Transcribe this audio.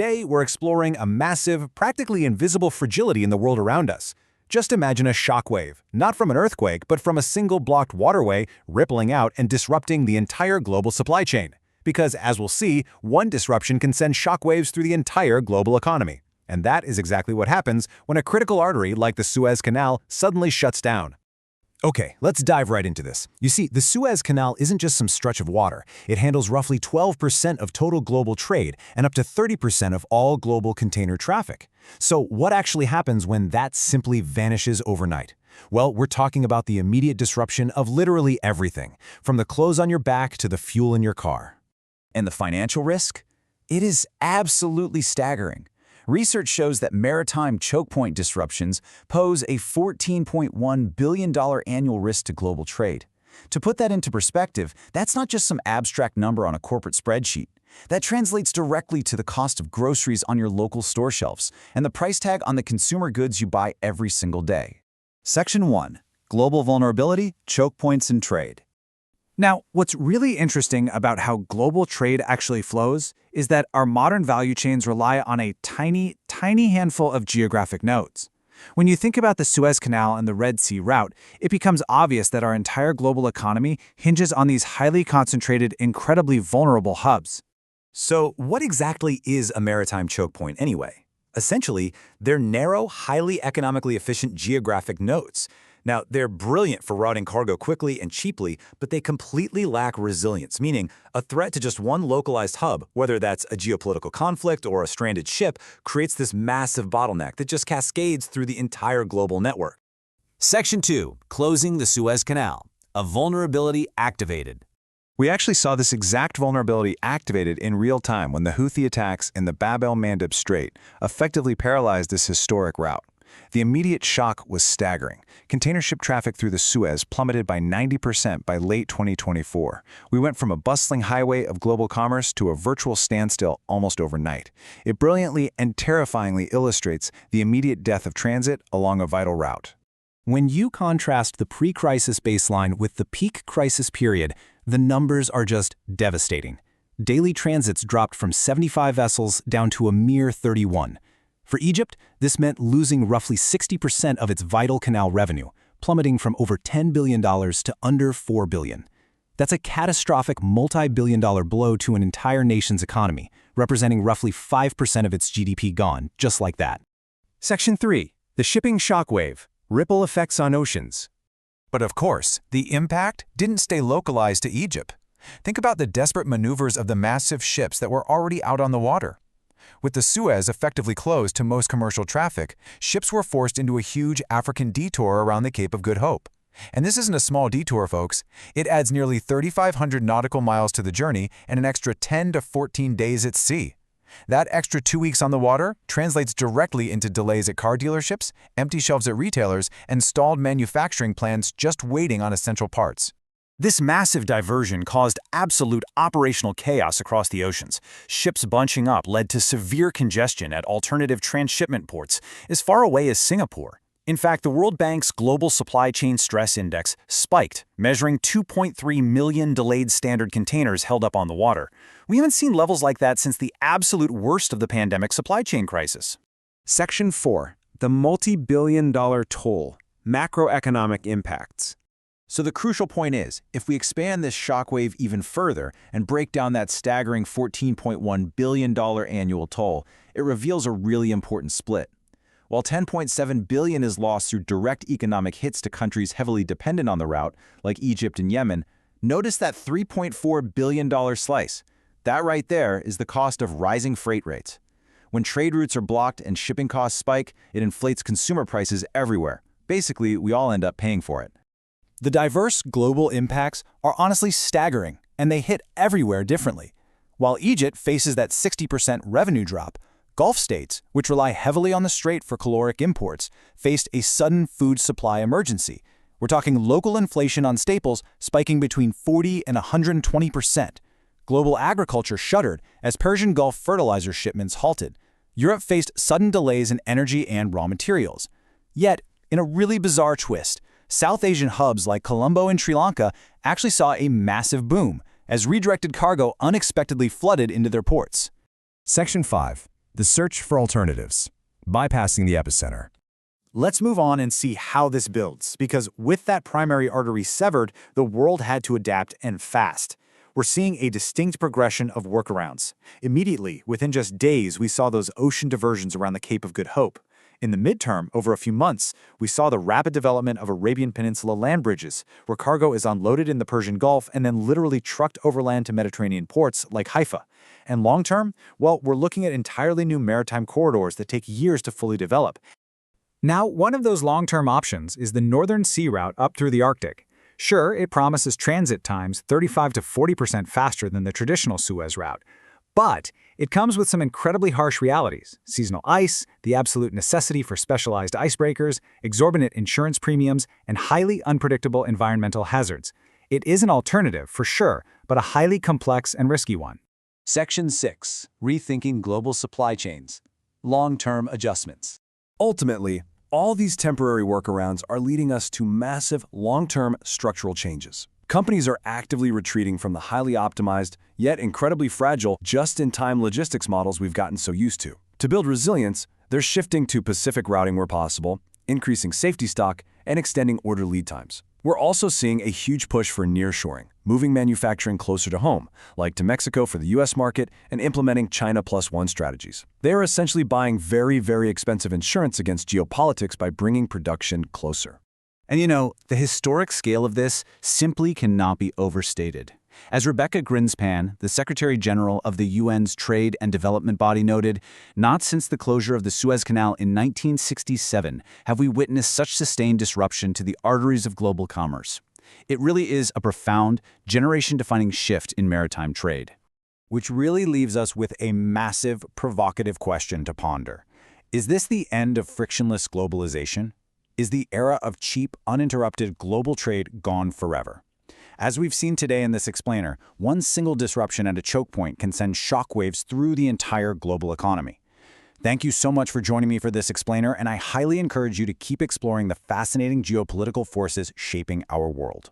Today, we're exploring a massive, practically invisible fragility in the world around us. Just imagine a shockwave, not from an earthquake, but from a single blocked waterway rippling out and disrupting the entire global supply chain. Because, as we'll see, one disruption can send shockwaves through the entire global economy. And that is exactly what happens when a critical artery like the Suez Canal suddenly shuts down. Okay, let's dive right into this. You see, the Suez Canal isn't just some stretch of water. It handles roughly 12% of total global trade and up to 30% of all global container traffic. So what actually happens when that simply vanishes overnight? Well, we're talking about the immediate disruption of literally everything, from the clothes on your back to the fuel in your car. And the financial risk? It is absolutely staggering. Research shows that maritime choke point disruptions pose a $14.1 billion annual risk to global trade. To put that into perspective, that's not just some abstract number on a corporate spreadsheet. That translates directly to the cost of groceries on your local store shelves and the price tag on the consumer goods you buy every single day. Section 1. Global Vulnerability, Choke Points in Trade. Now, what's really interesting about how global trade actually flows is that our modern value chains rely on a tiny handful of geographic nodes. When you think about the Suez Canal and the Red Sea route, it becomes obvious that our entire global economy hinges on these highly concentrated, incredibly vulnerable hubs. So what exactly is a maritime choke point anyway? Essentially, they're narrow, highly economically efficient geographic nodes. Now, they're brilliant for routing cargo quickly and cheaply, but they completely lack resilience, meaning a threat to just one localized hub, whether that's a geopolitical conflict or a stranded ship, creates this massive bottleneck that just cascades through the entire global network. Section 2. Closing the Suez Canal. A vulnerability activated. We actually saw this exact vulnerability activated in real time when the Houthi attacks in the el-Mandeb Strait effectively paralyzed this historic route. The immediate shock was staggering. Container ship traffic through the Suez plummeted by 90% by late 2024. We went from a bustling highway of global commerce to a virtual standstill almost overnight. It brilliantly and terrifyingly illustrates the immediate death of transit along a vital route. When you contrast the pre-crisis baseline with the peak crisis period, the numbers are just devastating. Daily transits dropped from 75 vessels down to a mere 31. For Egypt, this meant losing roughly 60% of its vital canal revenue, plummeting from over $10 billion to under $4 billion. That's a catastrophic multi-billion-dollar blow to an entire nation's economy, representing roughly 5% of its GDP gone, just like that. Section 3. The shipping shockwave. Ripple effects on oceans. But of course, the impact didn't stay localized to Egypt. Think about the desperate maneuvers of the massive ships that were already out on the water. With the Suez effectively closed to most commercial traffic, ships were forced into a huge African detour around the Cape of Good Hope. And this isn't a small detour, folks. It adds nearly 3,500 nautical miles to the journey and an extra 10 to 14 days at sea. That extra 2 weeks on the water translates directly into delays at car dealerships, empty shelves at retailers, and stalled manufacturing plants just waiting on essential parts. This massive diversion caused absolute operational chaos across the oceans. Ships bunching up led to severe congestion at alternative transshipment ports as far away as Singapore. In fact, the World Bank's Global Supply Chain Stress Index spiked, measuring 2.3 million delayed standard containers held up on the water. We haven't seen levels like that since the absolute worst of the pandemic supply chain crisis. Section 4. The multi-billion-dollar toll. Macroeconomic impacts. So the crucial point is, if we expand this shockwave even further and break down that staggering $14.1 billion annual toll, it reveals a really important split. While $10.7 billion is lost through direct economic hits to countries heavily dependent on the route, like Egypt and Yemen, notice that $3.4 billion slice. That right there is the cost of rising freight rates. When trade routes are blocked and shipping costs spike, it inflates consumer prices everywhere. Basically, we all end up paying for it. The diverse global impacts are honestly staggering, and they hit everywhere differently. While Egypt faces that 60% revenue drop, Gulf states, which rely heavily on the Strait for caloric imports, faced a sudden food supply emergency. We're talking local inflation on staples spiking between 40 and 120%. Global agriculture shuddered as Persian Gulf fertilizer shipments halted. Europe faced sudden delays in energy and raw materials. Yet, in a really bizarre twist, South Asian hubs like Colombo and Sri Lanka actually saw a massive boom as redirected cargo unexpectedly flooded into their ports. Section 5. The search for alternatives, bypassing the epicenter. Let's move on and see how this builds, because with that primary artery severed, the world had to adapt and fast. We're seeing a distinct progression of workarounds. Immediately, within just days, we saw those ocean diversions around the Cape of Good Hope. In the midterm, over a few months, we saw the rapid development of Arabian Peninsula land bridges, where cargo is unloaded in the Persian Gulf and then literally trucked overland to Mediterranean ports like Haifa. And long-term, well, we're looking at entirely new maritime corridors that take years to fully develop. Now, one of those long-term options is the northern sea route up through the Arctic. Sure, it promises transit times 35 to 40% faster than the traditional Suez route, but it comes with some incredibly harsh realities: seasonal ice, the absolute necessity for specialized icebreakers, exorbitant insurance premiums, and highly unpredictable environmental hazards. It is an alternative, for sure, but a highly complex and risky one. Section 6. Rethinking global supply chains. Long-term adjustments. Ultimately, all these temporary workarounds are leading us to massive, long-term structural changes. Companies are actively retreating from the highly optimized, yet incredibly fragile, just-in-time logistics models we've gotten so used to. To build resilience, they're shifting to Pacific routing where possible, increasing safety stock, and extending order lead times. We're also seeing a huge push for nearshoring, moving manufacturing closer to home, like to Mexico for the US market, and implementing China Plus One strategies. They are essentially buying very, very expensive insurance against geopolitics by bringing production closer. And you know, the historic scale of this simply cannot be overstated. As Rebecca Grinspan, the Secretary General of the UN's Trade and Development Body noted, not since the closure of the Suez Canal in 1967 have we witnessed such sustained disruption to the arteries of global commerce. It really is a profound, generation-defining shift in maritime trade. Which really leaves us with a massive, provocative question to ponder. Is this the end of frictionless globalization? Is the era of cheap, uninterrupted global trade gone forever? As we've seen today in this explainer, one single disruption at a choke point can send shockwaves through the entire global economy. Thank you so much for joining me for this explainer, and I highly encourage you to keep exploring the fascinating geopolitical forces shaping our world.